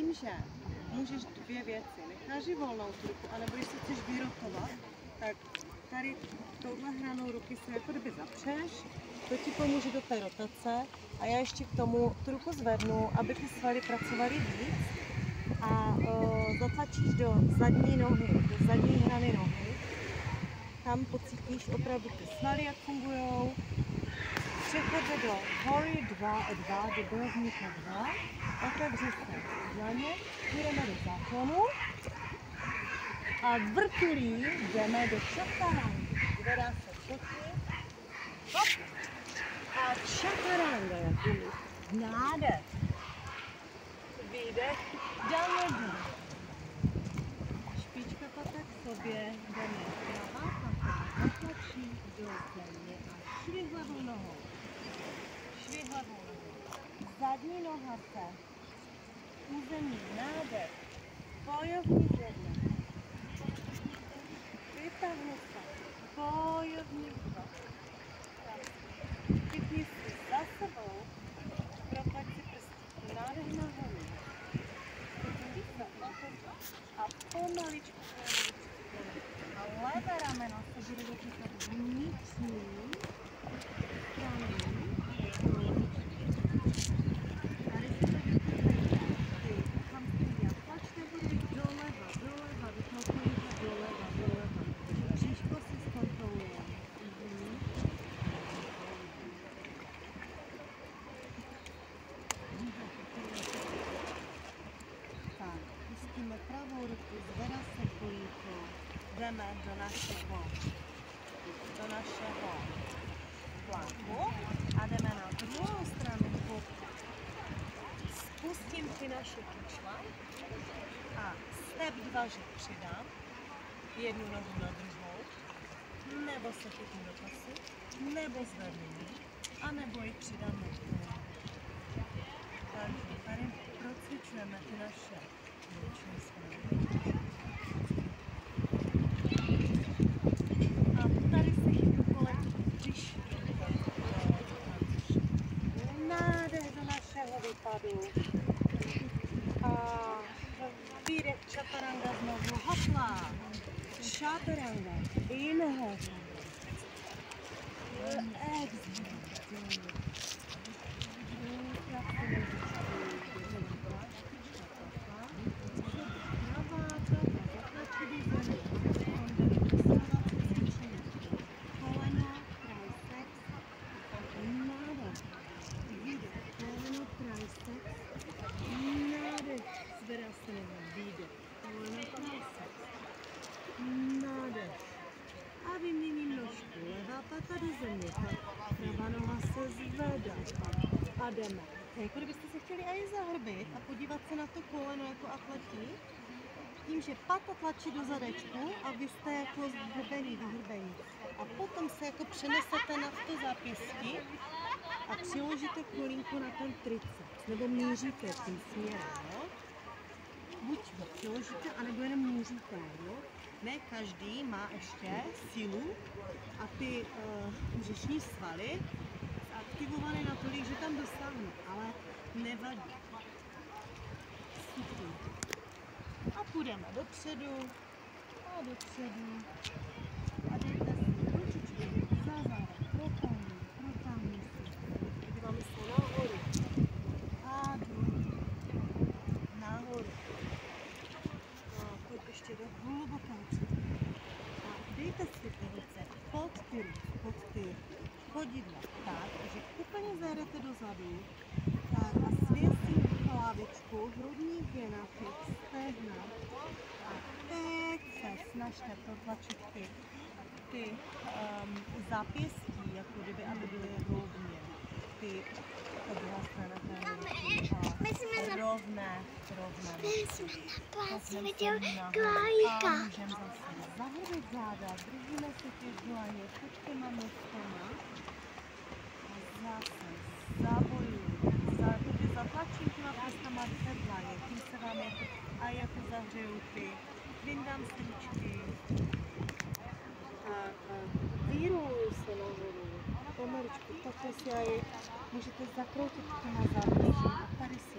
tím, že můžeš dvě věci. Necháš ji volnou tu ruku, anebo když se chceš vyrotovat, tak tady touhle hranou ruky se jako kdyby zapřeš, to ti pomůže do té rotace a já ještě k tomu tu ruku zvednu, aby ty svaly pracovaly víc a zatlačíš do zadní nohy, do zadní hrany nohy. Tam pocítíš opravdu ty svaly, jak fungujou. Přechod vedlo hory 2 do bojovníka 2. Otevři se dlaně, půjdeme do záklonu a vrtulí jdeme do čakaranga. Zvedá se všechny. Hop. A čakaranga, jaký nádech. Výdech, dáme dno. Špička patek k sobě, jdeme pravá pata, zatlačí do země a švihlevou nohou. Švihlevou nohou. Zadní noha se, území, nádech, bojovník 1. Vytáhnu se, bojovník 2. Chytni si za sebou, propaď si prstíky, nádech nahoru. A pomaličku a levé rameno se bude dotýkat vnitřní strany. Tady se to vytvoří. Tam se tlačte body doleva, vytlačujte doleva. Bříško si zkontrolujeme. Tak, pustíme pravou ruku, zvedá se kolínko, jdeme do našeho planku a jdeme na druhou stranu boku. Spustím ty naše kyčle a step 2, že přidám jednu nohu na druhou, nebo se chytnu do pasu, nebo zvednu ji, a nebo ji přidám na druhou. Takže tady procvičujeme ty naše boční svaly. A tady se chytnu kolem břiši. Nádech do našeho vypadu. A výdech čataranga znovu. Hopla. Čataranga. Inhale. Exhale. A vyměním nožku, levá pata do země, pravá noha se zvedá a jdeme. Jako kdybyste se chtěli i zahrbit a podívat se na to koleno jako atleti, tím, že pata tlačí do zadečku a vy jste jako vyhrbení. A potom se jako přenesete na to zápěstí a přiložíte kolínko na ten triceps, nebo míříte tím směrem, jo? Buď ho přiložíte, anebo jenom míříte, jo? Ne každý má ještě sílu a ty břišní svaly aktivované natolik, že tam dosáhnou, ale nevadí. Super. A půjdeme dopředu a dopředu a dejte si ručičky za záda, protáhni si. Podíváme se nahoru a dolů, nahoru. Pojď ještě do hlubokého předu. A dejte si ty ruce pod ty chodidla, tak, že úplně zajedete dozadu, tak a svěsím hlavičku, hrudní věna, stehna a teď se snažte protlačit ty zápěstí, jako kdyby, aby byly rovně. Ta druhá strana rovné. Jsme viděl králíka. Můžeme zase zahrbit záda, držíme si ty dlaně, počkejme noskama a zase zabojujeme. Zatlačím těma prstama před dlaně, tím se vám jako zahřejou ty. Vyndám srdíčky a vyroluju se nahoru. Pomaličku, takhle si můžete zakroutit těma zádrží. Tady si